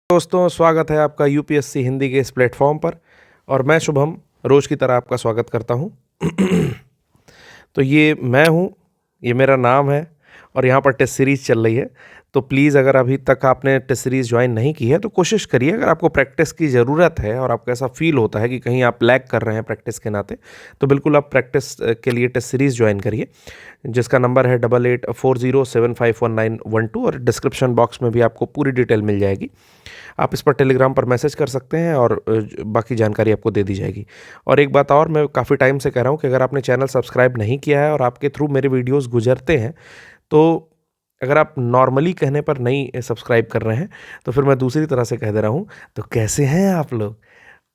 दोस्तों, स्वागत है आपका यूपीएससी हिंदी के इस प्लेटफॉर्म पर। और मैं शुभम रोज़ की तरह आपका स्वागत करता हूं। तो ये मैं हूं, ये मेरा नाम है और यहाँ पर टेस्ट सीरीज़ चल रही है। तो प्लीज़, अगर अभी तक आपने टेस्ट सीरीज़ ज्वाइन नहीं की है तो कोशिश करिए। अगर आपको प्रैक्टिस की ज़रूरत है और आपको ऐसा फील होता है कि कहीं आप लैग कर रहे हैं प्रैक्टिस के नाते, तो बिल्कुल आप प्रैक्टिस के लिए टेस्ट सीरीज़ ज्वाइन करिए, जिसका नंबर है 8840751912 और डिस्क्रिप्शन बॉक्स में भी आपको पूरी डिटेल मिल जाएगी। आप इस पर टेलीग्राम पर मैसेज कर सकते हैं और बाकी जानकारी आपको दे दी जाएगी। और एक बात और, मैं काफ़ी टाइम से कह रहा हूँ कि अगर आपने चैनल सब्सक्राइब नहीं किया है और आपके थ्रू मेरे वीडियोस गुजरते हैं, तो अगर आप नॉर्मली कहने पर नहीं सब्सक्राइब कर रहे हैं, तो फिर मैं दूसरी तरह से कह दे रहा हूँ, तो कैसे हैं आप लोग?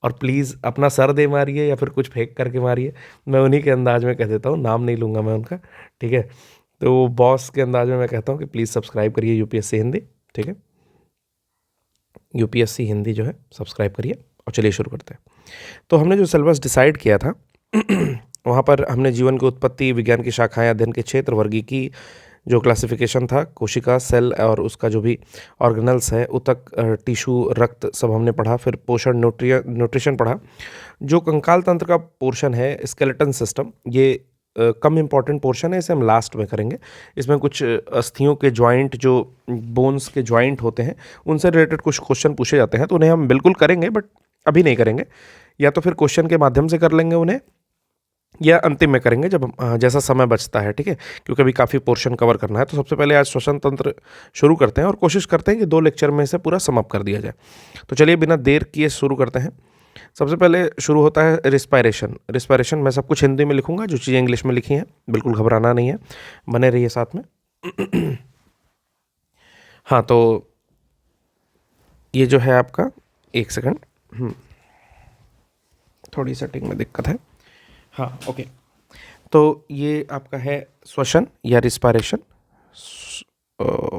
और प्लीज़ अपना सर दे मारिए या फिर कुछ फेंक करके मारिए। मैं उन्हीं के अंदाज में कह देता हूँ, नाम नहीं लूँगा मैं उनका, ठीक है? तो बॉस के अंदाज में मैं कहता हूँ कि प्लीज़ सब्सक्राइब करिए यूपीएससी हिंदी, ठीक है? यूपीएससी हिंदी जो है सब्सक्राइब करिए और चलिए शुरू करते हैं। तो हमने जो सिलेबस डिसाइड किया था वहाँ पर हमने जीवन की उत्पत्ति, विज्ञान की शाखाएं, अध्ययन के क्षेत्र, वर्गीकी, जो क्लासिफिकेशन था, कोशिका, सेल और उसका जो भी ऑर्गेनल्स है, ऊतक, टिश्यू, रक्त, सब हमने पढ़ा। फिर पोषण, न्यूट्रिशन पढ़ा। जो कंकाल तंत्र का पोर्शन है, स्केलेटन सिस्टम, ये कम इम्पॉर्टेंट पोर्शन है, इसे हम लास्ट में करेंगे। इसमें कुछ अस्थियों के जॉइंट, जो बोन्स के जॉइंट होते हैं, उनसे रिलेटेड कुछ क्वेश्चन पूछे जाते हैं, तो उन्हें हम बिल्कुल करेंगे, बट अभी नहीं करेंगे। या तो फिर क्वेश्चन के माध्यम से कर लेंगे उन्हें, या अंतिम में करेंगे जब जैसा समय बचता है, ठीक है? क्योंकि अभी काफ़ी पोर्शन कवर करना है। तो सबसे पहले आज श्वसन तंत्र शुरू करते हैं और कोशिश करते हैं कि 2 लेक्चर में इसे पूरा समअप कर दिया जाए। तो चलिए बिना देर किए शुरू करते हैं। सबसे पहले शुरू होता है रिस्पायरेशन। रिस्पायरेशन मैं सब कुछ हिंदी में लिखूंगा, जो चीज़ें इंग्लिश में लिखी हैं बिल्कुल घबराना नहीं है, बने रहिए साथ में। हाँ, तो ये जो है आपका, एक सेकंड, थोड़ी सेटिंग में दिक्कत है। हाँ, ओके। तो ये आपका है श्वसन या रिस्पायरेशन।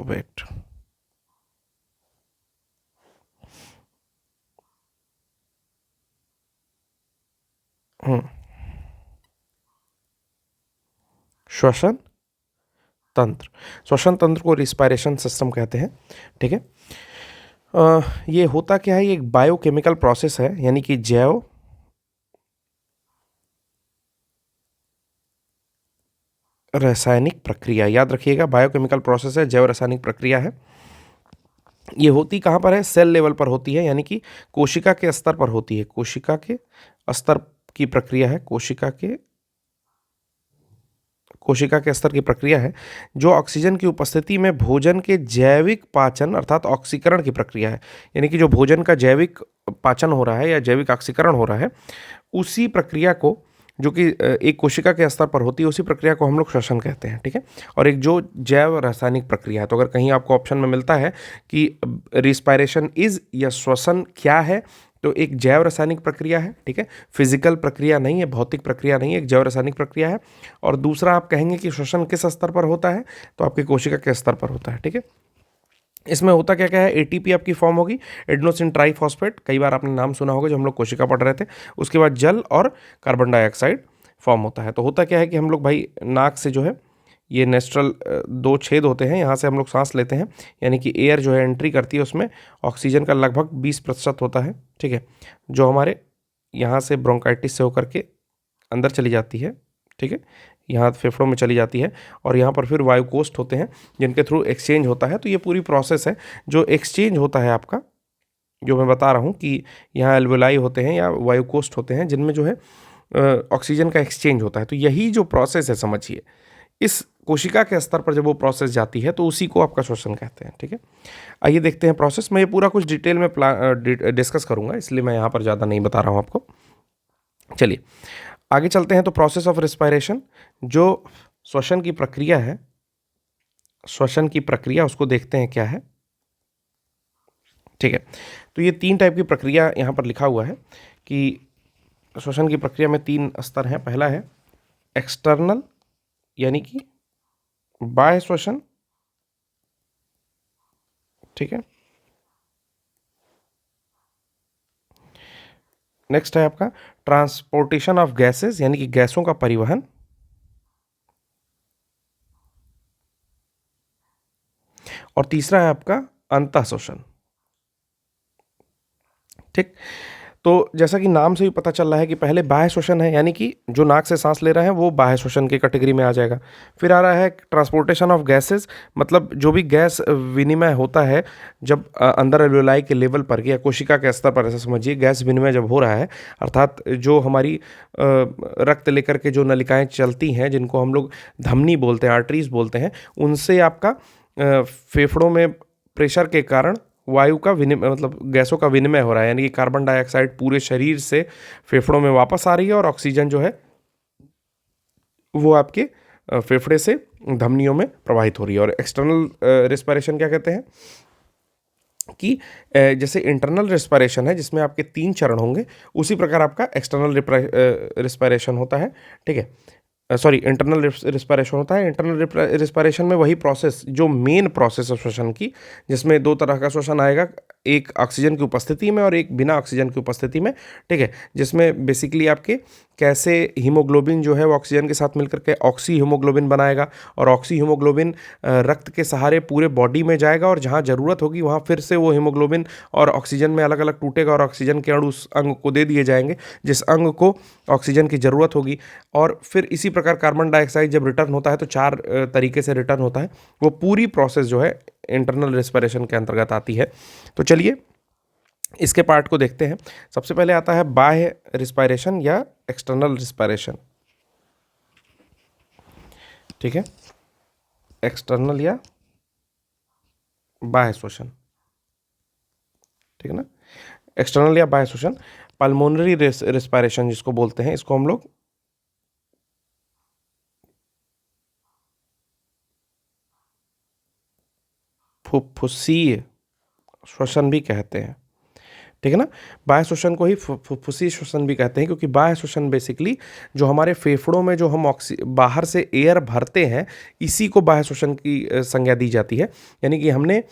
वेट, श्वसन तंत्र। श्वसन तंत्र को रिस्पायरेशन सिस्टम कहते हैं, ठीक है? ये होता क्या है? ये एक बायोकेमिकल प्रोसेस है, यानी कि जैव रासायनिक प्रक्रिया। याद रखिएगा, बायोकेमिकल प्रोसेस है, जैव रासायनिक प्रक्रिया है। ये होती कहाँ पर है? सेल लेवल पर होती है, यानी कि कोशिका के स्तर पर होती है। कोशिका के स्तर की प्रक्रिया है, कोशिका के स्तर की प्रक्रिया है, जो ऑक्सीजन की उपस्थिति में भोजन के जैविक पाचन अर्थात ऑक्सीकरण की प्रक्रिया है। यानी कि जो भोजन का जैविक पाचन हो रहा है या जैविक ऑक्सीकरण हो रहा है, उसी प्रक्रिया को, जो कि एक कोशिका के स्तर पर होती है, उसी प्रक्रिया को हम लोग श्वसन कहते हैं, ठीक है? और एक जो जैव रासायनिक प्रक्रिया है, तो अगर कहीं आपको ऑप्शन में मिलता है कि रिस्पायरेशन इज या श्वसन क्या है, तो एक जैव रासायनिक प्रक्रिया है, ठीक है? फिजिकल प्रक्रिया नहीं है, भौतिक प्रक्रिया नहीं है, एक जैव रासायनिक प्रक्रिया है। और दूसरा आप कहेंगे कि श्वसन किस स्तर पर होता है, तो आपकी कोशिका के स्तर पर होता है, ठीक है? इसमें होता क्या क्या है? एटीपी आपकी फॉर्म होगी, एडेनोसिन ट्राइफॉस्फेट, कई बार आपने नाम सुना होगा, जो हम लोग कोशिका पढ़ रहे थे। उसके बाद जल और कार्बन डाइऑक्साइड फॉर्म होता है। तो होता क्या है कि हम लोग भाई नाक से जो है, ये नेस्ट्रल 2 छेद होते हैं, यहाँ से हम लोग सांस लेते हैं, यानी कि एयर जो है एंट्री करती है, उसमें ऑक्सीजन का लगभग 20% होता है, ठीक है? जो हमारे यहाँ से ब्रोंकाइटिस से होकर के अंदर चली जाती है, ठीक है? यहाँ फेफड़ों में चली जाती है और यहाँ पर फिर वायु कोष्ठ होते हैं, जिनके थ्रू एक्सचेंज होता है। तो ये पूरी प्रोसेस है, जो एक्सचेंज होता है आपका, जो मैं बता रहा हूँ कि यहाँ एल्वेलाई होते हैं या वायु कोष्ठ होते हैं, जिनमें जो है ऑक्सीजन का एक्सचेंज होता है। तो यही जो प्रोसेस है, समझिए, इस कोशिका के स्तर पर जब वो प्रोसेस जाती है, तो उसी को आपका श्वसन कहते हैं, ठीक है? आइए देखते हैं प्रोसेस। मैं ये पूरा कुछ डिटेल में डिस्कस करूंगा, इसलिए मैं यहाँ पर ज़्यादा नहीं बता रहा हूँ आपको। चलिए आगे चलते हैं। तो प्रोसेस ऑफ रिस्पायरेशन, जो श्वसन की प्रक्रिया है, श्वसन की प्रक्रिया, उसको देखते हैं क्या है, ठीक है? तो ये 3 टाइप की प्रक्रिया यहाँ पर लिखा हुआ है कि श्वसन की प्रक्रिया में 3 स्तर हैं। पहला है एक्सटर्नल, यानी कि बाह्य श्वसन, ठीक है? नेक्स्ट है आपका ट्रांसपोर्टेशन ऑफ गैसेस, यानी कि गैसों का परिवहन। और तीसरा है आपका अंतः श्वसन। ठीक। तो जैसा कि नाम से भी पता चल रहा है कि पहले बाह्य श्वसन है, यानी कि जो नाक से सांस ले रहे हैं वो बाह्य श्वसन की कैटेगरी में आ जाएगा। फिर आ रहा है ट्रांसपोर्टेशन ऑफ गैसेस, मतलब जो भी गैस विनिमय होता है जब अंदर एल्वेलाई के लेवल पर या कोशिका के स्तर पर, ऐसा समझिए गैस विनिमय जब हो रहा है, अर्थात जो हमारी रक्त लेकर के जो नलिकाएं चलती हैं, जिनको हम लोग धमनी बोलते हैं, आर्टरीज बोलते हैं, उनसे आपका फेफड़ों में प्रेशर के कारण वायु का विनिमय, मतलब गैसों का विनिमय हो रहा है, यानी कि कार्बन डाइऑक्साइड पूरे शरीर से फेफड़ों में वापस आ रही है और ऑक्सीजन जो है वो आपके फेफड़े से धमनियों में प्रवाहित हो रही है। और एक्सटर्नल रेस्पिरेशन क्या कहते हैं कि जैसे इंटरनल रेस्पिरेशन है जिसमें आपके 3 चरण होंगे, उसी प्रकार आपका एक्सटर्नल रेस्पिरेशन होता है। ठीक है, सॉरी, इंटरनल रिस्पायरेशन होता है। इंटरनल रिस्पायरेशन में वही प्रोसेस जो मेन प्रोसेस है श्वसन की, जिसमें 2 तरह का श्वसन आएगा, एक ऑक्सीजन की उपस्थिति में और एक बिना ऑक्सीजन की उपस्थिति में। ठीक है, जिसमें बेसिकली आपके कैसे हीमोग्लोबिन जो है वो ऑक्सीजन के साथ मिलकर के ऑक्सी हीमोग्लोबिन बनाएगा और ऑक्सी हीमोग्लोबिन रक्त के सहारे पूरे बॉडी में जाएगा और जहाँ ज़रूरत होगी वहाँ फिर से वो हीमोग्लोबिन और ऑक्सीजन में अलग अलग टूटेगा और ऑक्सीजन के अणु उस अंग को दे दिए जाएंगे जिस अंग को ऑक्सीजन की ज़रूरत होगी। और फिर इसी प्रकार कार्बन डाइऑक्साइड जब रिटर्न होता है तो 4 तरीके से रिटर्न होता है। वो पूरी प्रोसेस जो है इंटरनल रेस्पिरेशन के अंतर्गत आती है। तो चलिए इसके पार्ट को देखते हैं। सबसे पहले आता है बाह्य रिस्पायरेशन या एक्सटर्नल रिस्पायरेशन। ठीक है, एक्सटर्नल या बाह्य श्वसन। ठीक है ना, एक्सटर्नल या बाह्य श्वसन। पल्मोनरी रिस्पायरेशन जिसको बोलते हैं, इसको हम लोग फुफ्फुसीय श्वसन भी कहते हैं। ठीक है ना, बाह्य श्वसन को ही फुफ्फुसीय श्वसन भी कहते हैं, क्योंकि बाह्य श्वसन बेसिकली जो हमारे फेफड़ों में जो हम बाहर से एयर भरते हैं, इसी को बाह्य श्वसन की संज्ञा दी जाती है। यानी कि हमने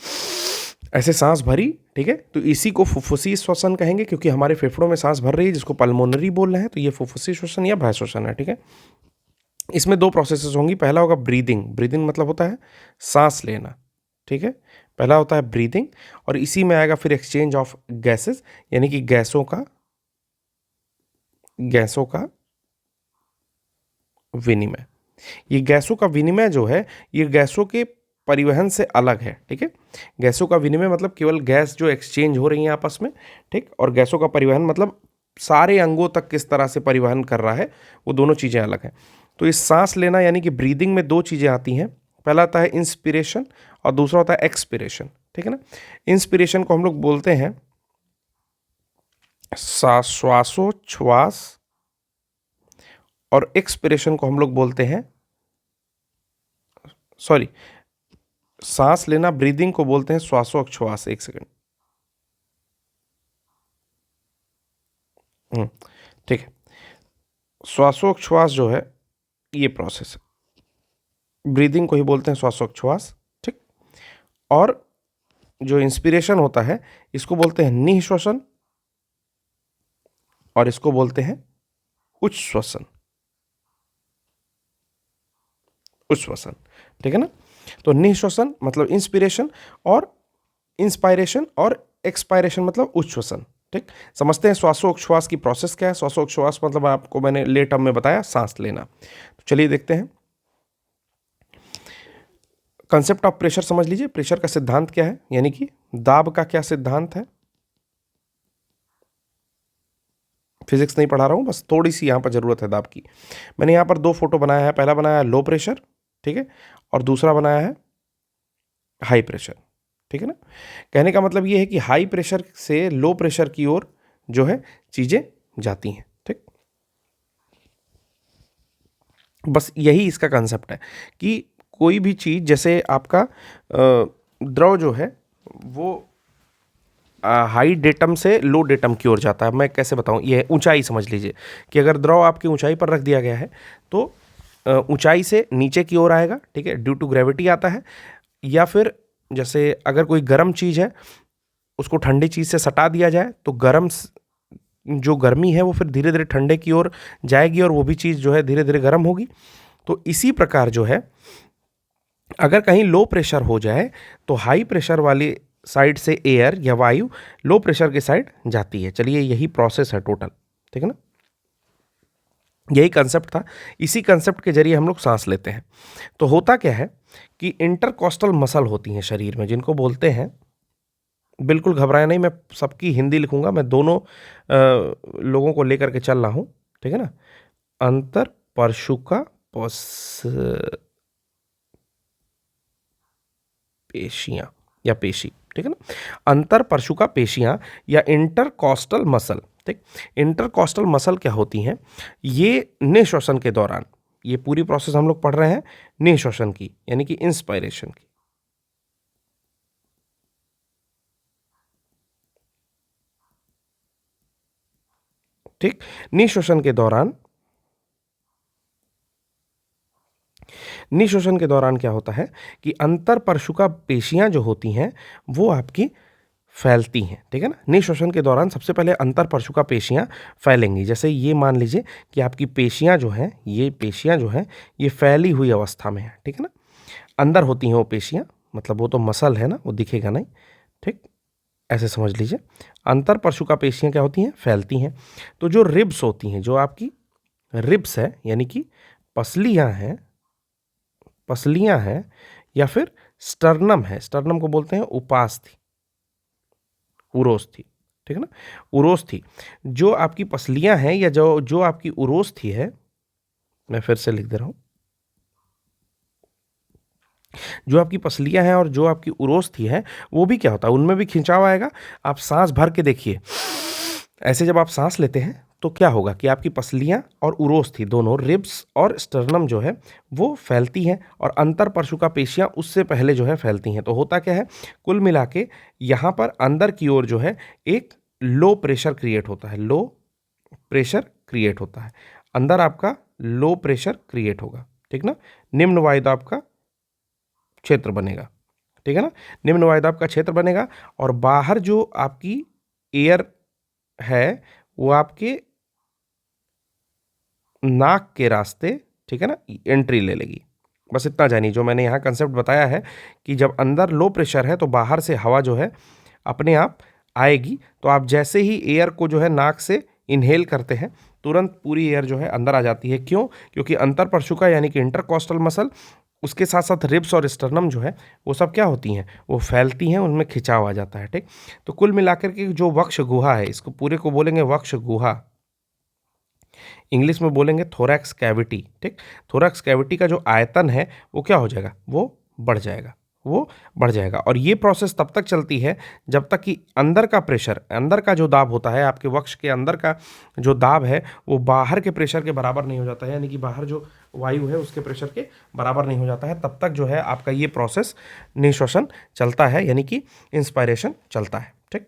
ऐसे सांस भरी, ठीक है, तो इसी को फुफ्फुसीय श्वसन कहेंगे, क्योंकि हमारे फेफड़ों में सांस भर रही है, जिसको पल्मोनरी बोल रहे हैं। तो ये फुफ्फुसीय श्वसन या बाह्य श्वसन है। ठीक है, इसमें 2 प्रोसेसेस होंगी। पहला होगा ब्रीदिंग। ब्रीदिंग मतलब होता है सांस लेना। ठीक है, पहला होता है ब्रीदिंग और इसी में आएगा फिर एक्सचेंज ऑफ गैसेस, यानी कि गैसों का विनिमय। ये गैसों का विनिमय जो है ये गैसों के परिवहन से अलग है। ठीक है, गैसों का विनिमय मतलब केवल गैस जो एक्सचेंज हो रही है आपस में, ठीक, और गैसों का परिवहन मतलब सारे अंगों तक किस तरह से परिवहन कर रहा है, वो दोनों चीज़ें अलग हैं। तो इस सांस लेना यानी कि ब्रीदिंग में 2 चीज़ें आती हैं। पहला आता है इंस्पिरेशन और दूसरा होता है एक्सपिरेशन। ठीक है ना, इंस्पिरेशन को हम लोग बोलते हैं श्वासोच्छ्वास और एक्सपिरेशन को हम लोग बोलते हैं, सॉरी, सांस लेना ब्रीदिंग को बोलते हैं श्वासोच्छ्वास। एक सेकंड, ठीक है, श्वासोच्छ्वास जो है ये प्रोसेस है, ब्रीदिंग को ही बोलते हैं श्वासोच्छ्वास। ठीक, और जो इंस्पिरेशन होता है इसको बोलते हैं निःश्वसन और इसको बोलते हैं उच्छ्वसन। उच्छ्वसन, ठीक है ना। तो निःश्वसन मतलब इंस्पिरेशन और इंस्पायरेशन और एक्सपायरेशन मतलब उच्छ्वसन। ठीक, समझते हैं श्वासोच्छ्वास की प्रोसेस क्या है। श्वासोच्छ्वास मतलब आपको मैंने ले टर्म में बताया, सांस लेना। तो चलिए देखते हैं। कंसेप्ट ऑफ प्रेशर समझ लीजिए। प्रेशर का सिद्धांत क्या है, यानी कि दाब का क्या सिद्धांत है। फिजिक्स नहीं पढ़ा रहा हूं, बस थोड़ी सी यहां पर जरूरत है दाब की। मैंने यहां पर 2 फोटो बनाया है। पहला बनाया है लो प्रेशर, ठीक है, और दूसरा बनाया है हाई प्रेशर। ठीक है ना, कहने का मतलब ये है कि हाई प्रेशर से लो प्रेशर की ओर जो है चीजें जाती हैं। ठीक, बस यही इसका कंसेप्ट है कि कोई भी चीज, जैसे आपका द्रव जो है वो हाई डेटम से लो डेटम की ओर जाता है। मैं कैसे बताऊं, ये ऊंचाई समझ लीजिए कि अगर द्रव आपकी ऊंचाई पर रख दिया गया है तो ऊंचाई से नीचे की ओर आएगा। ठीक है, ड्यू टू ग्रेविटी आता है। या फिर जैसे अगर कोई गर्म चीज़ है उसको ठंडी चीज़ से सटा दिया जाए तो जो गर्मी है वो फिर धीरे धीरे ठंडे की ओर जाएगी और वो भी चीज़ जो है धीरे धीरे गर्म होगी। तो इसी प्रकार जो है अगर कहीं लो प्रेशर हो जाए तो हाई प्रेशर वाली साइड से एयर या वायु लो प्रेशर के साइड जाती है। चलिए यही प्रोसेस है टोटल, ठीक है ना, यही कंसेप्ट था। इसी कंसेप्ट के जरिए हम लोग सांस लेते हैं। तो होता क्या है कि इंटरकॉस्टल मसल होती हैं शरीर में, जिनको बोलते हैं, बिल्कुल घबराए नहीं, मैं सबकी हिंदी लिखूंगा, मैं दोनों लोगों को लेकर के चल रहा हूं, ठीक है ना। अंतर परशुका पेशियां या पेशी, ठीक है ना, अंतर परशुका पेशियां या इंटरकॉस्टल मसल, ठीक। इंटरकॉस्टल मसल क्या होती हैं? ये निःश्वसन के दौरान, ये पूरी प्रोसेस हम लोग पढ़ रहे हैं निःश्वसन की, यानी कि इंस्पायरेशन की, ठीक। निःश्वसन के दौरान, निःश्वसन के दौरान क्या होता है कि अंतर परशुका पेशियां जो होती हैं वो आपकी फैलती हैं, ठीक है ना। निःश्वसन के दौरान सबसे पहले अंतर परशुका पेशियां फैलेंगी। जैसे ये मान लीजिए कि आपकी पेशियां जो हैं, ये पेशियां जो हैं ये फैली हुई अवस्था में है, ठीक है ना। अंदर होती हैं वो पेशियां, मतलब वो तो मसल है ना, वो दिखेगा नहीं, ठीक, ऐसे समझ लीजिए। अंतर परशुका पेशियां क्या होती हैं? फैलती हैं। तो जो रिब्स होती हैं, जो आपकी रिब्स है, यानी कि पसलियां हैं, पसलियां हैं, या फिर स्टर्नम है, स्टर्नम को बोलते हैं उपास्थि, उरोस्थि, ठीक है ना, उरोस्थि। जो आपकी पसलियां हैं या जो जो आपकी उरोस्थि है, मैं फिर से लिख दे रहा हूं, जो आपकी पसलियां हैं और जो आपकी उरोस्थि है, वो भी क्या होता है, उनमें भी खिंचाव आएगा। आप सांस भर के देखिए, ऐसे जब आप सांस लेते हैं तो क्या होगा कि आपकी पसलियां और उरोस्थि दोनों, रिब्स और स्टर्नम जो है वो फैलती हैं, और अंतर परशुका पेशियां उससे पहले जो है फैलती हैं। तो होता क्या है, कुल मिला के यहाँ पर अंदर की ओर जो है एक लो प्रेशर क्रिएट होता है, लो प्रेशर क्रिएट होता है, अंदर आपका लो प्रेशर क्रिएट होगा, ठीक ना। निम्न वायुदाब का क्षेत्र बनेगा, ठीक है ना, निम्न वायुदाब का क्षेत्र बनेगा, और बाहर जो आपकी एयर है वो आपके नाक के रास्ते, ठीक है ना, एंट्री ले लेगी। बस इतना जानिए, जो मैंने यहाँ कंसेप्ट बताया है कि जब अंदर लो प्रेशर है तो बाहर से हवा जो है अपने आप आएगी। तो आप जैसे ही एयर को जो है नाक से इनहेल करते हैं, तुरंत पूरी एयर जो है अंदर आ जाती है। क्यों? क्योंकि अंतर परशुका यानी कि इंटरकॉस्टल मसल, उसके साथ साथ रिब्स और स्टर्नम जो है वो सब क्या होती हैं, वो फैलती हैं, उनमें खिंचाव आ जाता है, ठीक। तो कुल मिलाकर के जो वक्ष गुहा है, इसको पूरे को बोलेंगे वक्ष गुहा, इंग्लिश में बोलेंगे थोरैक्स कैविटी, ठीक। थोरैक्स कैविटी का जो आयतन है वो क्या हो जाएगा, वो बढ़ जाएगा, वो बढ़ जाएगा। और ये प्रोसेस तब तक चलती है जब तक कि अंदर का प्रेशर, अंदर का जो दाब होता है, आपके वक्ष के अंदर का जो दाब है वो बाहर के प्रेशर के बराबर नहीं हो जाता है, यानी कि बाहर जो वायु है उसके प्रेशर के बराबर नहीं हो जाता है, तब तक जो है आपका ये प्रोसेस निःश्वसन चलता है, यानी कि इंस्पायरेशन चलता है, ठीक।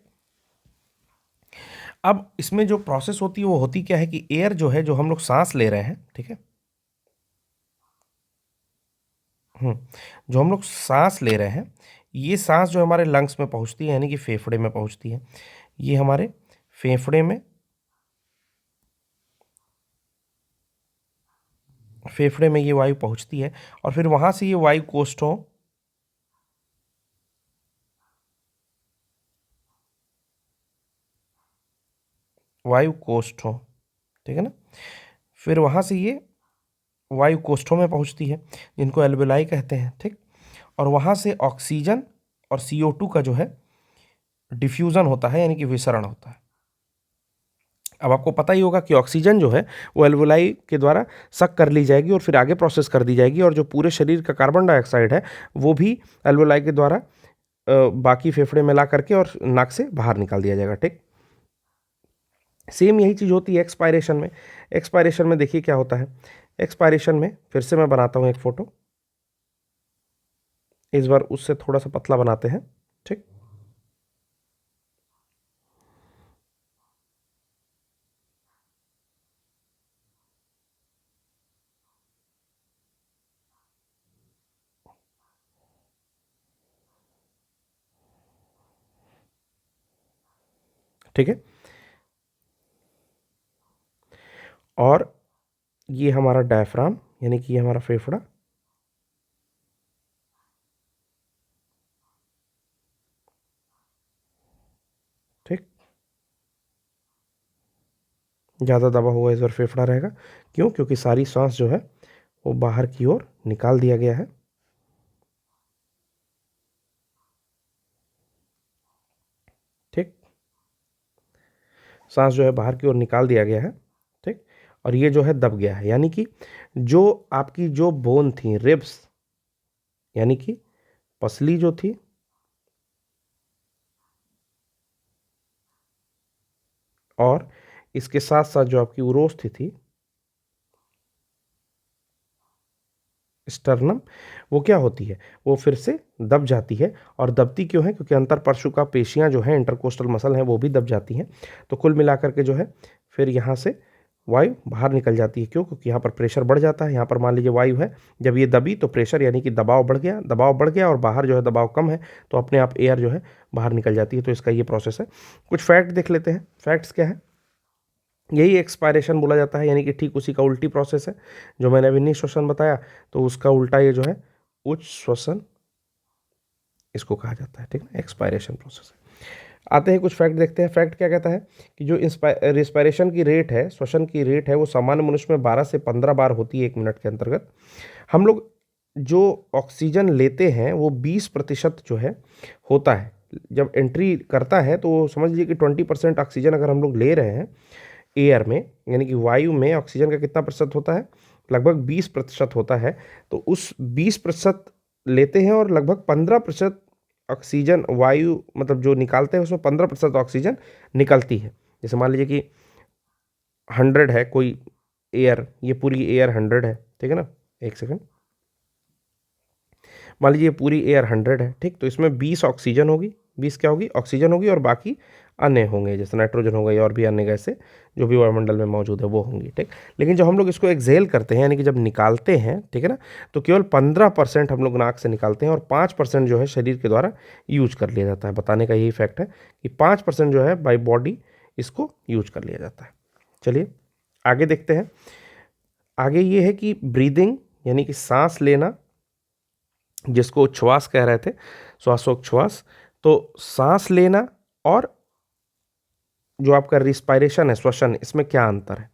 अब इसमें जो प्रोसेस होती है वो होती क्या है कि एयर जो है, जो हम लोग सांस ले रहे हैं, ठीक है, जो हम लोग सांस ले रहे हैं, ये सांस जो हमारे लंग्स में पहुंचती है, यानी कि फेफड़े में पहुंचती है, ये हमारे फेफड़े में, फेफड़े में ये वायु पहुंचती है, और फिर वहां से ये वायु कोष्ठों, वायु कोष्ठों, ठीक है ना, फिर वहां से ये वायु कोष्ठों में पहुंचती है, जिनको एल्वेलाई कहते हैं, ठीक। और वहां से ऑक्सीजन और CO2 का जो है डिफ्यूजन होता है, यानी कि विसरण होता है। अब आपको पता ही होगा कि ऑक्सीजन जो है वो एल्वोलाई के द्वारा सक कर ली जाएगी और फिर आगे प्रोसेस कर दी जाएगी, और जो पूरे शरीर का कार्बन डाइऑक्साइड है वो भी एल्वोलाई के द्वारा बाकी फेफड़े में ला करके और नाक से बाहर निकाल दिया जाएगा, ठीक। सेम यही चीज़ होती है एक्सपायरेशन में। एक्सपायरेशन में देखिए क्या होता है, एक्सपायरेशन में फिर से मैं बनाता हूँ एक फोटो, इस बार उससे थोड़ा सा पतला बनाते हैं, ठीक। ठीक है, और ये हमारा डायफ्राम, यानी कि ये हमारा फेफड़ा, ज़्यादा दबा हुआ इस बार फेफड़ा रहेगा। क्यों? क्योंकि सारी सांस जो है वो बाहर की ओर निकाल दिया गया है। ठीक, सांस जो है बाहर की ओर निकाल दिया गया है। ठीक, और ये जो है दब गया है, यानी कि जो आपकी जो बोन थी, रिब्स, यानी कि पसली जो थी और इसके साथ साथ जो आपकी उरोस्थि थी, स्टर्नम, वो क्या होती है? वो फिर से दब जाती है। और दबती क्यों है? क्योंकि अंतर परशुका पेशियां जो हैं, इंटरकोस्टल मसल हैं, वो भी दब जाती हैं। तो कुल मिलाकर के जो है फिर यहाँ से वायु बाहर निकल जाती है। क्यों? क्योंकि यहाँ पर प्रेशर बढ़ जाता है। यहाँ पर मान लीजिए वायु है, जब ये दबी तो प्रेशर यानी कि दबाव बढ़ गया, दबाव बढ़ गया और बाहर जो है दबाव कम है, तो अपने आप एयर जो है बाहर निकल जाती है। तो इसका ये प्रोसेस है। कुछ फैक्ट देख लेते हैं। फैक्ट्स क्या है? यही एक्सपायरेशन बोला जाता है, यानी कि ठीक उसी का उल्टी प्रोसेस है जो मैंने अभी निःश्वसन बताया, तो उसका उल्टा ये जो है उच्च श्वसन इसको कहा जाता है। ठीक है, एक्सपायरेशन प्रोसेस है। आते हैं कुछ फैक्ट देखते हैं। फैक्ट क्या कहता है कि जो रिस्पायरेशन की रेट है, श्वसन की रेट है, वो सामान्य मनुष्य में 12 से 15 बार होती है 1 मिनट के अंतर्गत। हम लोग जो ऑक्सीजन लेते हैं वो 20% जो है होता है। जब एंट्री करता है तो समझ लीजिए कि 20% ऑक्सीजन अगर हम लोग ले रहे हैं एयर में, यानी कि वायु में ऑक्सीजन का कितना प्रतिशत होता है? लगभग 20% होता है। तो उस 20% लेते हैं और लगभग 15% ऑक्सीजन वायु, मतलब जो निकालते हैं उसमें 15% ऑक्सीजन निकलती है। जैसे मान लीजिए कि 100 है कोई एयर, ये पूरी एयर 100 है, ठीक है ना? एक सेकंड, मान लीजिए पूरी एयर 100 है, ठीक, तो इसमें 20 ऑक्सीजन होगी, 20 क्या होगी? ऑक्सीजन होगी, और बाकी अन्य होंगे, जैसे नाइट्रोजन हो गई और भी अन्य गैसें जो भी वायुमंडल में मौजूद है वो होंगी। ठीक, लेकिन जब हम लोग इसको एक्सहेल करते हैं, यानी कि जब निकालते हैं, ठीक है ना, तो केवल 15% हम लोग नाक से निकालते हैं और 5% जो है शरीर के द्वारा यूज कर लिया जाता है। बताने का यही फैक्ट है कि 5% जो है बाई बॉडी इसको यूज कर लिया जाता है। चलिए आगे देखते हैं। आगे ये है कि ब्रीदिंग, यानी कि सांस लेना, जिसको उच्छ्वास कह रहे थे, श्वासोच्छ्वास। तो सांस लेना और जो आपका रिस्पायरेशन है, श्वसन, इसमें क्या अंतर है?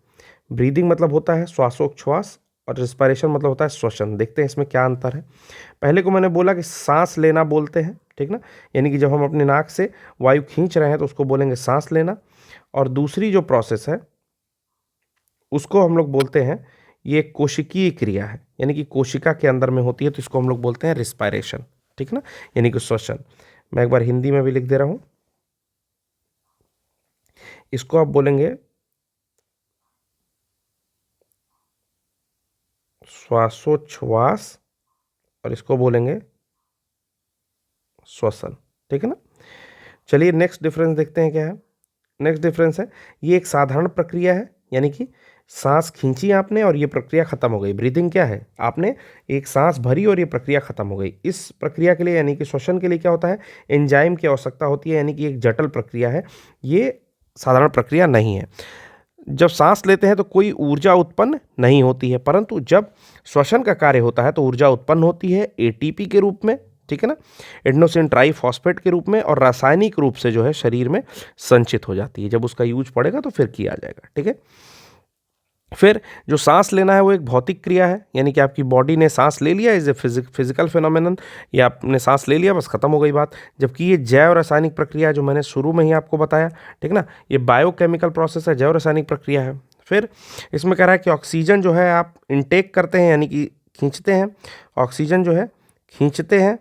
ब्रीदिंग मतलब होता है श्वासोच्छ्वास और रिस्पायरेशन मतलब होता है श्वसन। देखते हैं इसमें क्या अंतर है। पहले को मैंने बोला कि सांस लेना बोलते हैं, ठीक ना, यानी कि जब हम अपने नाक से वायु खींच रहे हैं तो उसको बोलेंगे सांस लेना। और दूसरी जो प्रोसेस है उसको हम लोग बोलते हैं, ये कोशिकीय क्रिया है, यानी कि कोशिका के अंदर में होती है, तो इसको हम लोग बोलते हैं रिस्पायरेशन। ठीक ना, यानी कि श्वसन। मैं एक बार हिंदी में भी लिख दे रहा हूं, इसको आप बोलेंगे श्वासोच्छ्वास और इसको बोलेंगे श्वसन। ठीक है ना। चलिए नेक्स्ट डिफरेंस देखते हैं क्या है। नेक्स्ट डिफरेंस है, ये एक साधारण प्रक्रिया है, यानी कि सांस खींची आपने और ये प्रक्रिया खत्म हो गई। ब्रीदिंग क्या है? आपने एक सांस भरी और ये प्रक्रिया खत्म हो गई। इस प्रक्रिया के लिए, यानी कि श्वसन के लिए क्या होता है? एंजाइम की आवश्यकता होती है, यानी कि एक जटिल प्रक्रिया है, ये साधारण प्रक्रिया नहीं है। जब सांस लेते हैं तो कोई ऊर्जा उत्पन्न नहीं होती है, परंतु जब श्वसन का कार्य होता है तो ऊर्जा उत्पन्न होती है एटीपी के रूप में, ठीक है ना, एडेनोसिन ट्राइफॉस्फेट के रूप में, और रासायनिक रूप से जो है शरीर में संचित हो जाती है। जब उसका यूज पड़ेगा तो फिर किया जाएगा। ठीक है, फिर जो सांस लेना है वो एक भौतिक क्रिया है, यानी कि आपकी बॉडी ने सांस ले लिया, इज ए फिजिकल फिनोमेनन, या आपने सांस ले लिया, बस खत्म हो गई बात। जबकि ये जैव रासायनिक प्रक्रिया जो मैंने शुरू में ही आपको बताया, ठीक ना, ये बायोकेमिकल प्रोसेस है, जैव रासायनिक प्रक्रिया है। फिर इसमें कह रहा है कि ऑक्सीजन जो है आप इनटेक करते हैं, यानी कि खींचते हैं, ऑक्सीजन जो है खींचते हैं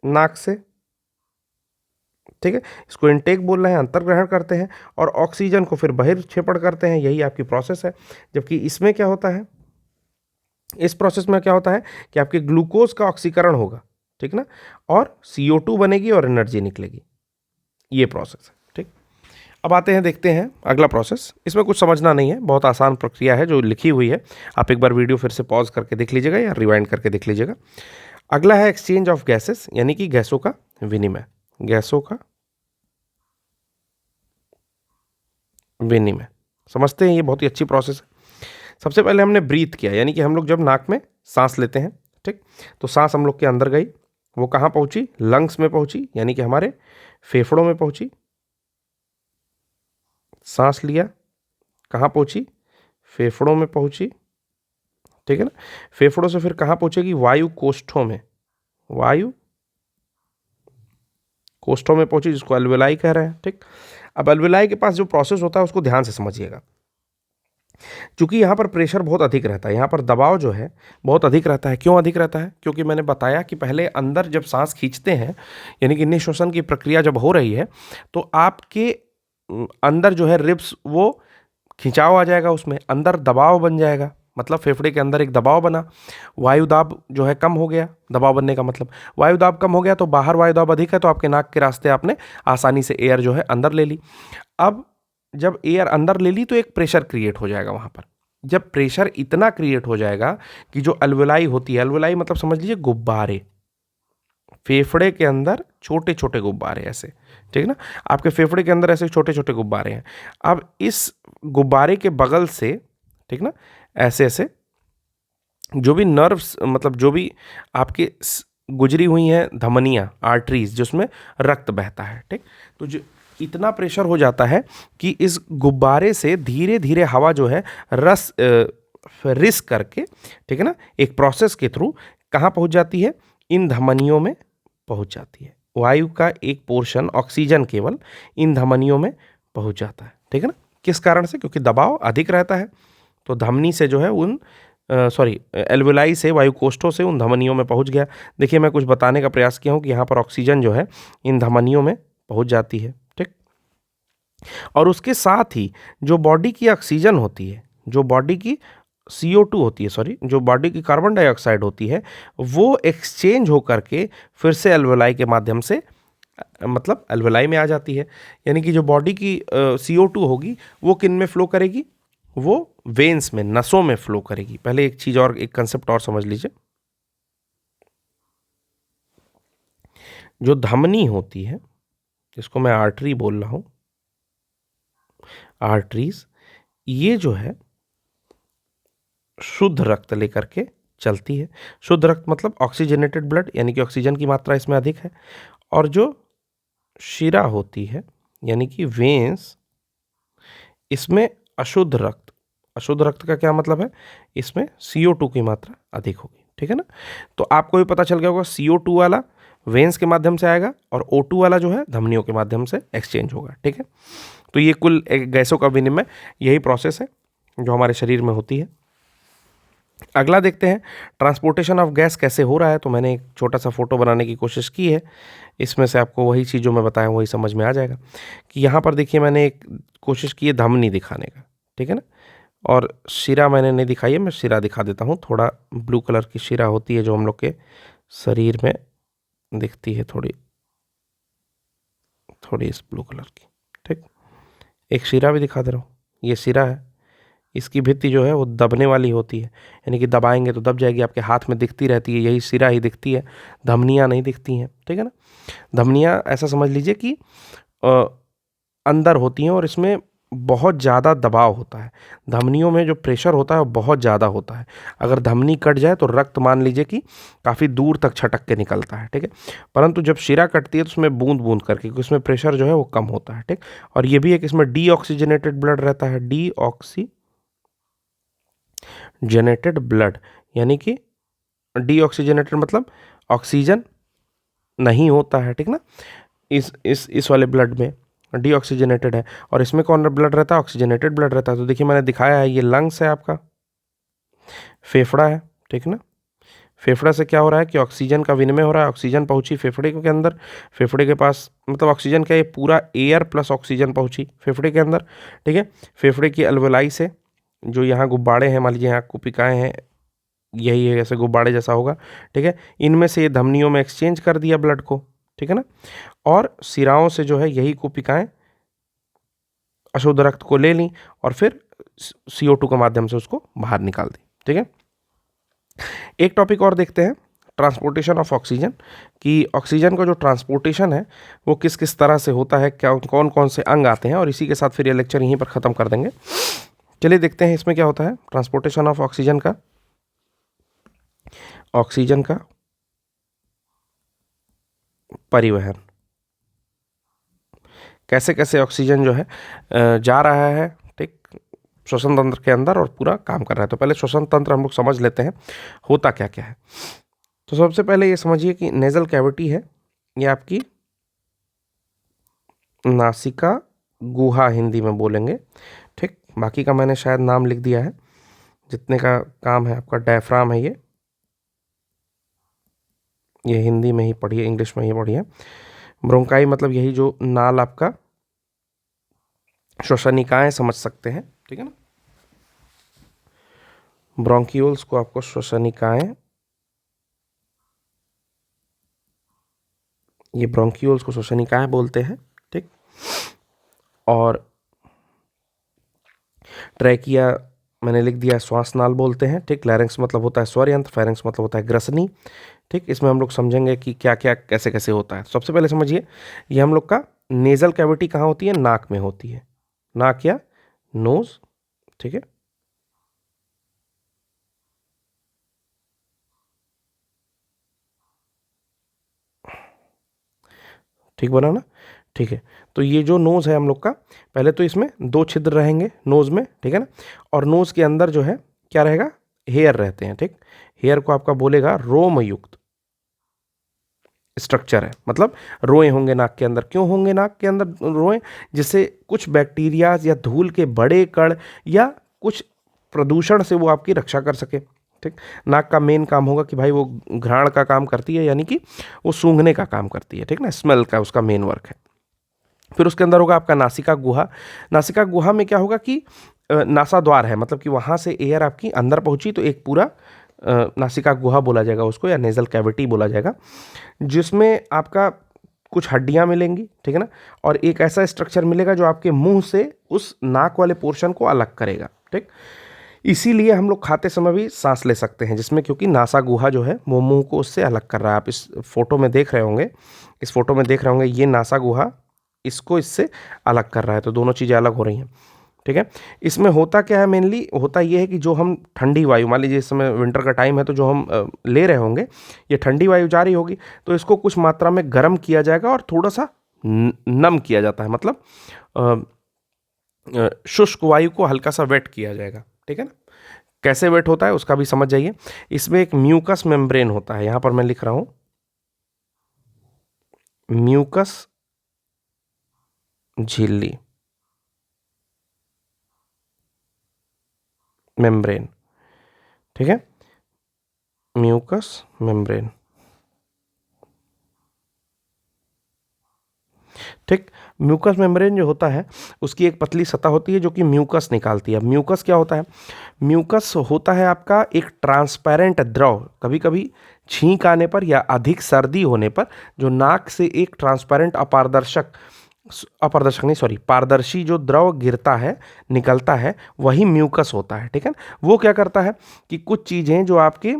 नाक से, ठीक है, इसको इनटेक बोल रहे हैं, अंतर्ग्रहण करते हैं, और ऑक्सीजन को फिर बहिर्क्षेपण करते हैं, यही आपकी प्रोसेस है। जबकि इसमें क्या होता है, इस प्रोसेस में क्या होता है कि आपके ग्लूकोज का ऑक्सीकरण होगा, ठीक ना, और CO2 बनेगी और एनर्जी निकलेगी, ये प्रोसेस है। ठीक, अब आते हैं, देखते हैं अगला प्रोसेस। इसमें कुछ समझना नहीं है, बहुत आसान प्रक्रिया है जो लिखी हुई है। आप एक बार वीडियो फिर से पॉज करके देख लीजिएगा या रिवाइंड करके देख लीजिएगा। अगला है एक्सचेंज ऑफ गैसेस, यानी कि गैसों का विनिमय, गैसों का विनिमय। समझते हैं, ये बहुत ही अच्छी प्रोसेस है। सबसे पहले हमने ब्रीथ किया, यानी कि हम लोग जब नाक में सांस लेते हैं, ठीक, तो सांस हम लोग के अंदर गई, वो कहाँ पहुंची? लंग्स में पहुंची, यानी कि हमारे फेफड़ों में पहुंची। सांस लिया, कहाँ पहुंची? फेफड़ों में पहुंची, ठीक है ना। फेफड़ों से फिर कहाँ पहुंचेगी? वायु कोष्ठों में, वायु कोष्ठों में पहुंची, जिसको अल्वेलाई कह रहे हैं, ठीक। अब अल्वेलाई के पास जो प्रोसेस होता है उसको ध्यान से समझिएगा। क्योंकि यहाँ पर प्रेशर बहुत अधिक रहता है, यहाँ पर दबाव जो है बहुत अधिक रहता है। क्यों अधिक रहता है? क्योंकि मैंने बताया कि पहले अंदर जब सांस खींचते हैं, यानी कि निश्वसन की प्रक्रिया जब हो रही है, तो आपके अंदर जो है रिब्स, वो खिंचाव आ जाएगा, उसमें अंदर दबाव बन जाएगा, मतलब फेफड़े के अंदर एक दबाव बना, वायु दाब जो है कम हो गया। दबाव बनने का मतलब वायु दाब कम हो गया, तो बाहर वायु दाब अधिक है, तो आपके नाक के रास्ते आपने आसानी से एयर जो है अंदर ले ली। अब जब एयर अंदर ले ली तो एक प्रेशर क्रिएट हो जाएगा वहाँ पर। जब प्रेशर इतना क्रिएट हो जाएगा कि जो अल्वेलाई होती है, अल्वेलाई मतलब समझ लीजिए गुब्बारे, फेफड़े के अंदर छोटे छोटे गुब्बारे ऐसे, ठीक ना। आपके फेफड़े के अंदर ऐसे छोटे छोटे गुब्बारे हैं। अब इस गुब्बारे के बगल से, ठीक ना, ऐसे ऐसे जो भी नर्व्स, मतलब जो भी आपके गुजरी हुई हैं धमनियाँ, आर्टरीज, जिसमें रक्त बहता है, ठीक। तो जो इतना प्रेशर हो जाता है कि इस गुब्बारे से धीरे धीरे हवा जो है रिस करके, ठीक है ना, एक प्रोसेस के थ्रू कहाँ पहुँच जाती है? इन धमनियों में पहुँच जाती है। वायु का एक पोर्शन, ऑक्सीजन केवल, इन धमनियों में पहुँच जाता है, ठीक है ना। किस कारण से? क्योंकि दबाव अधिक रहता है, तो धमनी से जो है उन एल्वेलाई से, वायु कोष्ठों से उन धमनियों में पहुंच गया। देखिए, मैं कुछ बताने का प्रयास किया हूं कि यहाँ पर ऑक्सीजन जो है इन धमनियों में पहुंच जाती है, ठीक। और उसके साथ ही जो बॉडी की ऑक्सीजन होती है, जो बॉडी की CO2 होती है, सॉरी, जो बॉडी की कार्बन डाइऑक्साइड होती है, वो एक्सचेंज होकर के फिर से एल्वेलाई के माध्यम से, मतलब एल्वेलाई में आ जाती है। यानी कि जो बॉडी की CO2 होगी, वो किन में फ्लो करेगी? वो वेन्स में, नसों में फ्लो करेगी। पहले एक चीज और, एक कंसेप्ट और समझ लीजिए। जो धमनी होती है, जिसको मैं आर्टरी बोल रहा हूं, आर्टरीज, ये जो है शुद्ध रक्त लेकर के चलती है। शुद्ध रक्त मतलब ऑक्सीजनेटेड ब्लड, यानी कि ऑक्सीजन की मात्रा इसमें अधिक है। और जो शिरा होती है, यानी कि वेन्स, इसमें अशुद्ध रक्त। अशुद्ध रक्त का क्या मतलब है? इसमें CO2 की मात्रा अधिक होगी, ठीक है ना। तो आपको भी पता चल गया होगा, CO2 वाला वेन्स के माध्यम से आएगा और O2 वाला जो है धमनियों के माध्यम से एक्सचेंज होगा, ठीक है। तो ये कुल एक गैसों का विनिमय, यही प्रोसेस है जो हमारे शरीर में होती है। अगला देखते हैं, ट्रांसपोर्टेशन ऑफ गैस कैसे हो रहा है। तो मैंने एक छोटा सा फोटो बनाने की कोशिश की है, इसमें से आपको वही चीज़ जो मैं बताया वही समझ में आ जाएगा। कि यहाँ पर देखिए, मैंने एक कोशिश की है धमनी दिखाने का, ठीक है ना। और शिरा मैंने नहीं दिखाई है, मैं शिरा दिखा देता हूँ। थोड़ा ब्लू कलर की शिरा होती है जो हम लोग के शरीर में दिखती है, थोड़ी थोड़ी इस ब्लू कलर की, ठीक। एक शिरा भी दिखा दे रहा हूँ, ये शिरा है। इसकी भित्ति जो है वो दबने वाली होती है, यानी कि दबाएंगे तो दब जाएगी, आपके हाथ में दिखती रहती है, यही शिरा ही दिखती है, धमनियाँ नहीं दिखती हैं, ठीक है ना। धमनियाँ ऐसा समझ लीजिए कि अंदर होती हैं और इसमें बहुत ज़्यादा दबाव होता है। धमनियों में जो प्रेशर होता है वो बहुत ज़्यादा होता है। अगर धमनी कट जाए तो रक्त मान लीजिए कि काफ़ी दूर तक छटक के निकलता है, ठीक है। परंतु जब शिरा कटती है तो उसमें बूंद बूंद करके, क्योंकि उसमें प्रेशर जो है वो कम होता है, ठीक। और ये भी एक इसमें डीऑक्सीजनेटेड ब्लड रहता है, डीऑक्सीजनेटेड ब्लड, यानी कि डीऑक्सीजनेटेड मतलब ऑक्सीजन नहीं होता है, ठीक ना। इस वाले ब्लड में डीऑक्सीजनेटेड है, और इसमें कौन ब्लड रहता है? ऑक्सीजनेटेड ब्लड रहता है। तो देखिए, मैंने दिखाया है, ये लंग्स है, आपका फेफड़ा है, ठीक ना। फेफड़ा से क्या हो रहा है कि ऑक्सीजन का विनिमय हो रहा है, ऑक्सीजन पहुंची फेफड़े के अंदर, फेफड़े के पास, मतलब ऑक्सीजन का ये पूरा एयर प्लस ऑक्सीजन पहुंची फेफड़े के अंदर, ठीक है। फेफड़े की अल्वेलाई से जो यहाँ गुब्बारे हैं, मान लीजिए यहाँ कुपिकाएँ हैं, यही है, ऐसे गुब्बारे जैसा होगा, ठीक है। इनमें से ये धमनियों में एक्सचेंज कर दिया ब्लड को, ठीक है ना। और सिराओं से जो है यही कुपिकाएँ अशुद्ध रक्त को ले ली और फिर CO2 के माध्यम से उसको बाहर निकाल दी, ठीक है। एक टॉपिक और देखते हैं, ट्रांसपोर्टेशन ऑफ ऑक्सीजन, कि ऑक्सीजन का जो ट्रांसपोर्टेशन है वो किस किस तरह से होता है, क्या कौन कौन से अंग आते हैं, और इसी के साथ फिर ये लेक्चर यहीं पर ख़त्म कर देंगे। चलिए देखते हैं इसमें क्या होता है ट्रांसपोर्टेशन ऑफ ऑक्सीजन का। ऑक्सीजन का परिवहन, कैसे कैसे ऑक्सीजन जो है जा रहा है, ठीक। श्वसन तंत्र के अंदर और पूरा काम कर रहा है। तो पहले श्वसन तंत्र हम लोग समझ लेते हैं होता क्या क्या है। तो सबसे पहले ये समझिए कि नेजल कैविटी है, ये आपकी नासिका गुहा हिंदी में बोलेंगे, ठीक। बाकी का मैंने शायद नाम लिख दिया है, जितने का काम है आपका डायफ्राम है, ये हिंदी में ही पढ़िए, इंग्लिश में ही पढ़िए। ब्रोंकाई मतलब यही जो नाल आपका श्वसनिकाएं समझ सकते हैं, ठीक है ना। ब्रोंकियोल्स को आपको श्वसनिकाएं, ये ब्रोंकियोल्स को श्वसनिकाएं बोलते हैं, ठीक। और ट्रैकिया मैंने लिख दिया श्वास नाल बोलते हैं, ठीक। लैरिंक्स मतलब होता है स्वर यंत्र, फेरिंक्स मतलब होता है ग्रसनी, ठीक। इसमें हम लोग समझेंगे कि क्या क्या कैसे कैसे होता है। सबसे पहले समझिए, ये हम लोग का नेजल कैविटी कहाँ होती है, नाक में होती है, नाक या नोज, ठीक है। ठीक बना ना, ठीक है। तो ये जो नोज है हम लोग का, पहले तो इसमें दो छिद्र रहेंगे नोज में, ठीक है ना। और नोज के अंदर जो है क्या रहेगा, हेयर रहते हैं, ठीक। हेयर को आपका बोलेगा रोम युक्त स्ट्रक्चर है, मतलब रोए होंगे नाक के अंदर। क्यों होंगे नाक के अंदर रोए, जिससे कुछ बैक्टीरिया या धूल के बड़े कण या कुछ प्रदूषण से वो आपकी रक्षा कर सके, ठीक। नाक का मेन काम होगा कि भाई वो घ्राण का काम करती है, यानी कि वो सूंघने का काम करती है, ठीक ना, स्मेल का उसका मेन वर्क है। फिर उसके अंदर होगा आपका नासिका गुहा। नासिका गुहा में क्या होगा कि नासा द्वार है, मतलब कि वहाँ से एयर आपकी अंदर पहुंची तो एक पूरा नासिका गुहा बोला जाएगा उसको, या नेजल कैविटी बोला जाएगा, जिसमें आपका कुछ हड्डियां मिलेंगी, ठीक है ना। और एक ऐसा स्ट्रक्चर मिलेगा जो आपके मुंह से उस नाक वाले पोर्शन को अलग करेगा, ठीक। इसीलिए हम लोग खाते समय भी सांस ले सकते हैं जिसमें, क्योंकि नासा गुहा जो है वो मुंह को उससे अलग कर रहा है। आप इस फोटो में देख रहे होंगे, इस फोटो में देख रहे होंगे, ये नासा गुहा इसको इससे अलग कर रहा है, तो दोनों चीज़ें अलग हो रही हैं, ठीक है। इसमें होता क्या है, मेनली होता ये है कि जो हम ठंडी वायु, मान लीजिए इस समय विंटर का टाइम है, तो जो हम ले रहे होंगे, ये ठंडी वायु जा रही होगी, तो इसको कुछ मात्रा में गर्म किया जाएगा और थोड़ा सा नम किया जाता है, मतलब शुष्क वायु को हल्का सा वेट किया जाएगा, ठीक है ना। कैसे वेट होता है उसका भी समझ जाइए। इसमें एक म्यूकस मेम्ब्रेन होता है, यहां पर मैं लिख रहा हूं म्यूकस झिल्ली मेम्ब्रेन, ठीक है, म्यूकस मेम्ब्रेन, ठीक। म्यूकस मेम्ब्रेन जो होता है उसकी एक पतली सतह होती है जो कि म्यूकस निकालती है। म्यूकस क्या होता है, म्यूकस होता है आपका एक ट्रांसपेरेंट द्रव, कभी कभी छींक आने पर या अधिक सर्दी होने पर जो नाक से एक ट्रांसपेरेंट अपारदर्शक नहीं सॉरी पारदर्शी जो द्रव गिरता है, निकलता है, वही म्यूकस होता है, ठीक है। वो क्या करता है कि कुछ चीज़ें जो आपके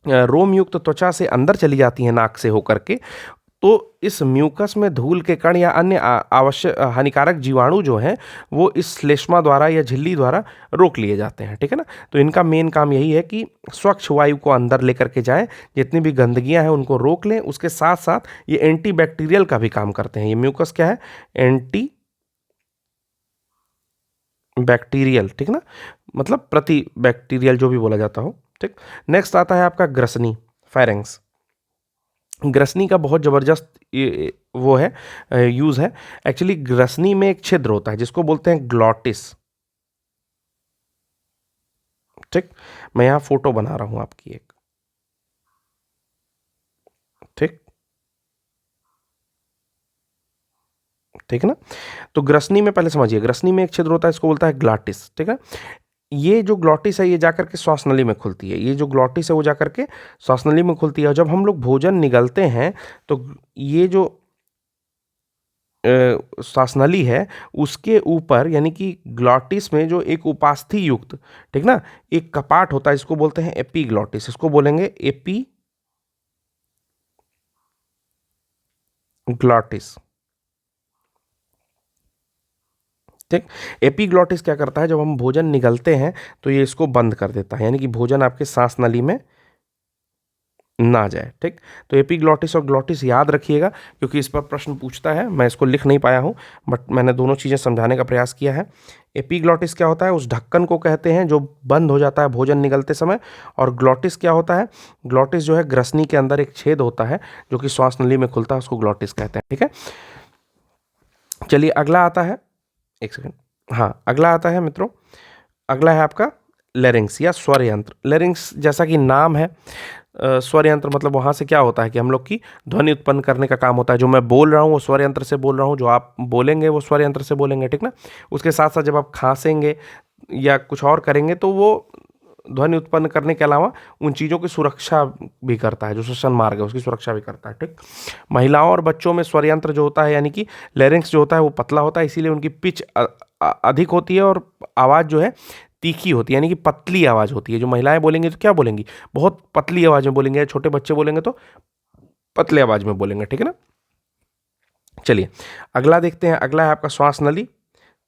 रोम युक्त त्वचा से अंदर चली जाती हैं नाक से होकर के, तो इस म्यूकस में धूल के कण या अन्य आवश्यक हानिकारक जीवाणु जो हैं वो इस श्लेष्मा द्वारा या झिल्ली द्वारा रोक लिए जाते हैं, ठीक है ना। तो इनका मेन काम यही है कि स्वच्छ वायु को अंदर लेकर के जाएं, जितनी भी गंदगियां हैं उनको रोक लें, उसके साथ साथ ये एंटी बैक्टीरियल का भी काम करते हैं। ये म्यूकस क्या है, एंटी बैक्टीरियल, ठीक ना, मतलब प्रति बैक्टीरियल जो भी बोला जाता हो, ठीक। नेक्स्ट आता है आपका ग्रसनी, फायरेंक्स। ग्रसनी का बहुत ज़बरदस्त वो है, यूज़ है। एक्चुअली ग्रसनी में एक छिद्र होता है जिसको बोलते हैं ग्लॉटिस, ठीक। मैं यहाँ फोटो बना रहा हूँ आपकी एक, ठीक ठीक है ना। तो ग्रसनी में पहले समझिए, ग्रसनी में एक छिद्र होता है, इसको बोलता है ग्लॉटिस, ठीक है। ये जो ग्लॉटिस है ये जाकर के श्वास नली में खुलती है, ये जो ग्लॉटिस है वो जाकर के श्वास नली में खुलती है, और जब हम लोग भोजन निगलते हैं तो ये जो श्वासनली है उसके ऊपर, यानी कि ग्लॉटिस में जो एक उपास्थि युक्त, ठीक ना, एक कपाट होता है, इसको बोलते हैं एपीग्लॉटिस, इसको बोलेंगे एपीग्लॉटिस, ठीक। एपीग्लॉटिस क्या करता है, जब हम भोजन निगलते हैं तो ये इसको बंद कर देता है, यानी कि भोजन आपके सांस नली में ना जाए। ठीक, तो एपिग्लॉटिस और ग्लॉटिस याद रखिएगा, क्योंकि इस पर प्रश्न पूछता है। मैं इसको लिख नहीं पाया हूँ, बट मैंने दोनों चीज़ें समझाने का प्रयास किया है। एपिग्लॉटिस क्या होता है, उस ढक्कन को कहते हैं जो बंद हो जाता है भोजन निगलते समय। और ग्लॉटिस क्या होता है, ग्लॉटिस जो है ग्रसनी के अंदर एक छेद होता है जो कि श्वास नली में खुलता है, उसको ग्लॉटिस कहते हैं। ठीक है, चलिए अगला आता है, एक सेकंड, हाँ अगला आता है मित्रों, अगला है आपका लेरिंग्स या स्वर यंत्र। लेरिंग्स जैसा कि नाम है, स्वर यंत्र मतलब वहाँ से क्या होता है कि हम लोग की ध्वनि उत्पन्न करने का काम होता है। जो मैं बोल रहा हूँ वो स्वर यंत्र से बोल रहा हूँ, जो आप बोलेंगे वो स्वर यंत्र से बोलेंगे। ठीक ना, उसके साथ साथ जब आप खांसेंगे या कुछ और करेंगे तो वो ध्वनि उत्पन्न करने के अलावा उन चीज़ों की सुरक्षा भी करता है, जो श्वसन मार्ग है उसकी सुरक्षा भी करता है। ठीक, महिलाओं और बच्चों में स्वर यंत्र जो होता है यानी कि लेरिंक्स जो होता है वो पतला होता है, इसीलिए उनकी पिच अधिक होती है और आवाज़ जो है तीखी होती है, यानी कि पतली आवाज़ होती है। जो महिलाएं बोलेंगी तो क्या बोलेंगी, बहुत पतली आवाज़ में बोलेंगे, छोटे बच्चे बोलेंगे तो पतले आवाज़ में बोलेंगे। ठीक है ना, चलिए अगला देखते हैं। अगला है आपका श्वास नली।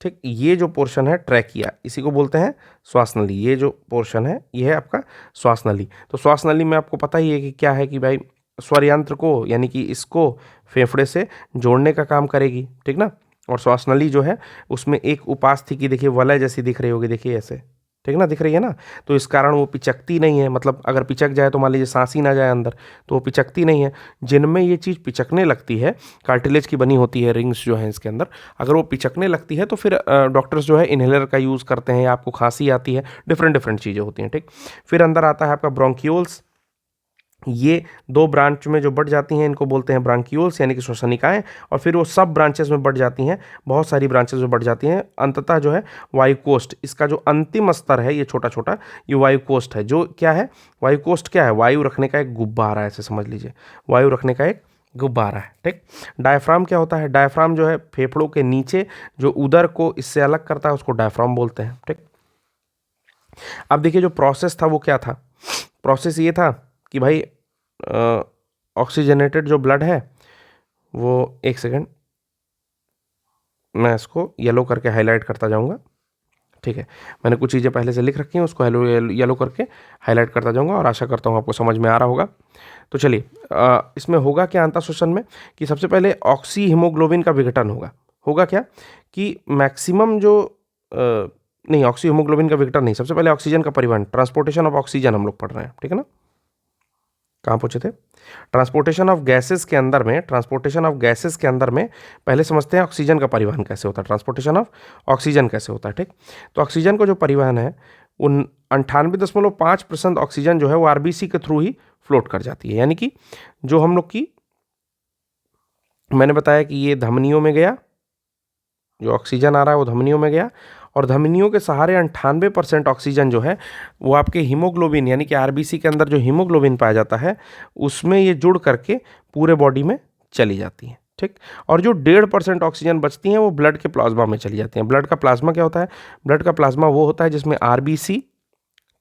ठीक, ये जो पोर्शन है ट्रैकिया, इसी को बोलते हैं श्वास नली। ये जो पोर्शन है ये है आपका श्वास नली। तो श्वास नली में आपको पता ही है कि क्या है कि भाई स्वर यंत्र को यानी कि इसको फेफड़े से जोड़ने का काम करेगी। ठीक ना, और श्वास नली जो है उसमें एक उपास्थि देखिए वलय जैसी दिख रही होगी, देखिए ऐसे। ठीक ना, दिख रही है ना, तो इस कारण वो पिचकती नहीं है। मतलब अगर पिचक जाए तो मान लीजिए सांस ही ना जाए अंदर, तो वो पिचकती नहीं है। जिनमें ये चीज़ पिचकने लगती है, कार्टिलेज की बनी होती है रिंग्स जो है इसके अंदर, अगर वो पिचकने लगती है तो फिर डॉक्टर्स जो है इन्हेलर का यूज़ करते हैं, या आपको खांसी आती है, डिफरेंट डिफरेंट चीज़ें होती हैं। ठीक, फिर अंदर आता है आपका ब्रोंकियोल्स। ये दो ब्रांच में जो बढ़ जाती हैं इनको बोलते हैं ब्रांकियोल्स यानी कि श्वसनिकाएं, और फिर वो सब ब्रांचेस में बढ़ जाती हैं, बहुत सारी ब्रांचेस में बढ़ जाती हैं। अंततः जो है वायुकोष्ठ, इसका जो अंतिम स्तर है ये छोटा छोटा ये वायुकोष्ठ है। जो क्या है, वायुकोष्ठ क्या है, वायु रखने का एक गुब्बारा है, ऐसे समझ लीजिए, वायु रखने का एक गुब्बारा है। ठीक, डायफ्राम क्या होता है, डायफ्राम जो है फेफड़ों के नीचे जो उदर को इससे अलग करता है उसको डायफ्राम बोलते हैं। ठीक, अब देखिए जो प्रोसेस था वो क्या था, प्रोसेस ये था कि भाई ऑक्सीजनेटेड जो ब्लड है वो, एक सेकेंड मैं इसको येलो करके हाईलाइट करता जाऊंगा। ठीक है, मैंने कुछ चीज़ें पहले से लिख रखी हैं, उसको येलो करके हाईलाइट करता जाऊंगा और आशा करता हूँ आपको समझ में आ रहा होगा। तो चलिए इसमें होगा क्या अंतःश्वसन में कि सबसे पहले ऑक्सी हीमोग्लोबिन का विघटन होगा। होगा क्या कि मैक्सिमम जो नहीं, ऑक्सी हीमोग्लोबिन का विघटन नहीं, सबसे पहले ऑक्सीजन का परिवहन, ट्रांसपोर्टेशन ऑफ ऑक्सीजन हम लोग पढ़ रहे हैं। ठीक है ना, कहाँ पहुंचे थे, ट्रांसपोर्टेशन ऑफ गैसेस के अंदर में, ट्रांसपोर्टेशन ऑफ गैसेस के अंदर में पहले समझते हैं ऑक्सीजन का परिवहन कैसे होता है, ट्रांसपोर्टेशन ऑफ ऑक्सीजन कैसे होता है। ठीक, तो ऑक्सीजन का जो परिवहन है उन 98.5% ऑक्सीजन जो है वो आरबीसी के थ्रू ही फ्लोट कर जाती है। यानी कि जो हम लोग की, मैंने बताया कि ये धमनियों में गया, जो ऑक्सीजन आ रहा है वो धमनियों में गया, और धमनियों के सहारे 98% ऑक्सीजन जो है वो आपके हीमोग्लोबिन यानी कि आरबीसी के अंदर जो हीमोग्लोबिन पाया जाता है उसमें ये जुड़ करके पूरे बॉडी में चली जाती है। ठीक, और जो 1.5% ऑक्सीजन बचती हैं वो ब्लड के प्लाज्मा में चली जाती हैं। ब्लड का प्लाज्मा क्या होता है, ब्लड का प्लाज्मा वो होता है जिसमें आरबीसी,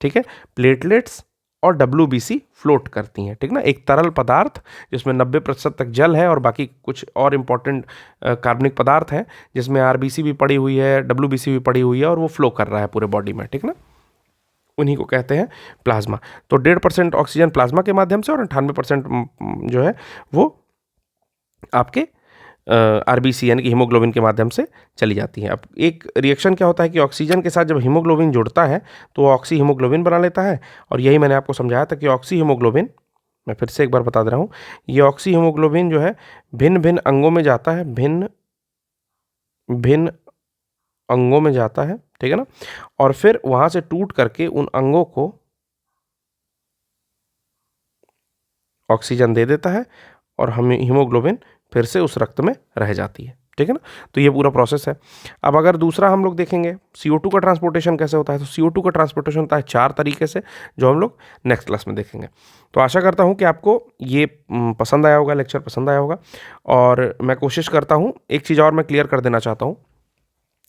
ठीक है, प्लेटलेट्स और WBC फ्लोट करती हैं। ठीक ना, एक तरल पदार्थ जिसमें 90% तक जल है और बाकी कुछ और इंपॉर्टेंट कार्बनिक पदार्थ हैं, जिसमें RBC भी पड़ी हुई है, WBC भी पड़ी हुई है, और वो फ्लो कर रहा है पूरे बॉडी में। ठीक ना, उन्हीं को कहते हैं प्लाज्मा। तो 1.5% ऑक्सीजन प्लाज्मा के माध्यम से और 98% जो है वो आपके आरबीसी यानी कि हीमोग्लोबिन के माध्यम से चली जाती है। अब एक रिएक्शन क्या होता है कि ऑक्सीजन के साथ जब हीमोग्लोबिन जुड़ता है तो वो ऑक्सी हीमोग्लोबिन बना लेता है, और यही मैंने आपको समझाया था कि ऑक्सी हीमोग्लोबिन, मैं फिर से एक बार बता दे रहा हूँ, ये ऑक्सी हीमोग्लोबिन जो है भिन्न भिन्न अंगों में जाता है, भिन्न भिन्न अंगों में जाता है। ठीक है ना, और फिर वहाँ से टूट करके उन अंगों को ऑक्सीजन दे देता है और हमें हीमोग्लोबिन फिर से उस रक्त में रह जाती है। ठीक है ना, तो ये पूरा प्रोसेस है। अब अगर दूसरा हम लोग देखेंगे CO2 का ट्रांसपोर्टेशन कैसे होता है, तो CO2 का ट्रांसपोर्टेशन होता है 4 तरीके से, जो हम लोग नेक्स्ट क्लास में देखेंगे। तो आशा करता हूँ कि आपको ये पसंद आया होगा, लेक्चर पसंद आया होगा, और मैं कोशिश करता हूँ, एक चीज़ और मैं क्लियर कर देना चाहता हूँ,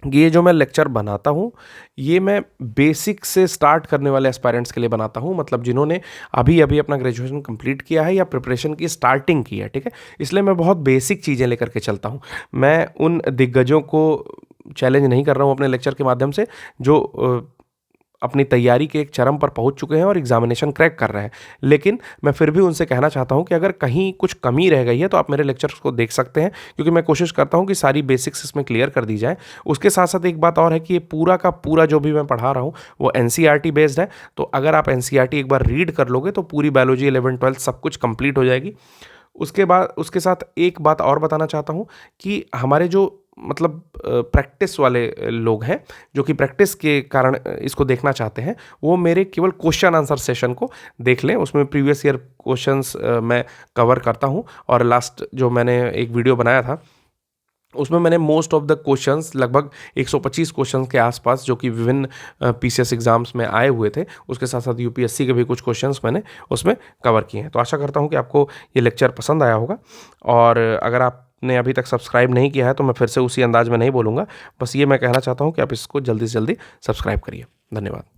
ये जो मैं लेक्चर बनाता हूँ ये मैं बेसिक से स्टार्ट करने वाले एस्पायरेंट्स के लिए बनाता हूँ, मतलब जिन्होंने अभी अभी अपना ग्रेजुएशन कंप्लीट किया है या प्रिपरेशन की स्टार्टिंग की है। ठीक है, इसलिए मैं बहुत बेसिक चीज़ें लेकर के चलता हूँ। मैं उन दिग्गजों को चैलेंज नहीं कर रहा हूँ अपने लेक्चर के माध्यम से जो अपनी तैयारी के एक चरम पर पहुंच चुके हैं और एग्जामिनेशन क्रैक कर रहे हैं। लेकिन मैं फिर भी उनसे कहना चाहता हूं कि अगर कहीं कुछ कमी रह गई है तो आप मेरे लेक्चर्स को देख सकते हैं, क्योंकि मैं कोशिश करता हूं कि सारी बेसिक्स इसमें क्लियर कर दी जाए। उसके साथ साथ एक बात और है कि ये पूरा का पूरा जो भी मैं पढ़ा रहा हूँ वो एनसीईआरटी बेस्ड है। तो अगर आप एनसीईआरटी एक बार रीड कर लोगे तो पूरी बायोलॉजी 11th 12th सब कुछ कंप्लीट हो जाएगी। उसके बाद उसके साथ एक बात और बताना चाहता हूँ कि हमारे जो मतलब प्रैक्टिस वाले लोग हैं, जो कि प्रैक्टिस के कारण इसको देखना चाहते हैं, वो मेरे केवल क्वेश्चन आंसर सेशन को देख लें। उसमें प्रीवियस ईयर क्वेश्चंस मैं कवर करता हूँ, और लास्ट जो मैंने एक वीडियो बनाया था उसमें मैंने मोस्ट ऑफ द क्वेश्चंस, लगभग 125 क्वेश्चंस के आसपास, जो कि विभिन्न पीसीएस एग्जाम्स में आए हुए थे, उसके साथ साथ यूपीएससी के भी कुछ क्वेश्चंस मैंने उसमें कवर किए हैं। तो आशा करता हूं कि आपको ये लेक्चर पसंद आया होगा, और अगर आपने अभी तक सब्सक्राइब नहीं किया है तो मैं फिर से उसी अंदाज में नहीं बोलूँगा, बस ये मैं कहना चाहता हूँ कि आप इसको जल्दी से जल्दी सब्सक्राइब करिए। धन्यवाद।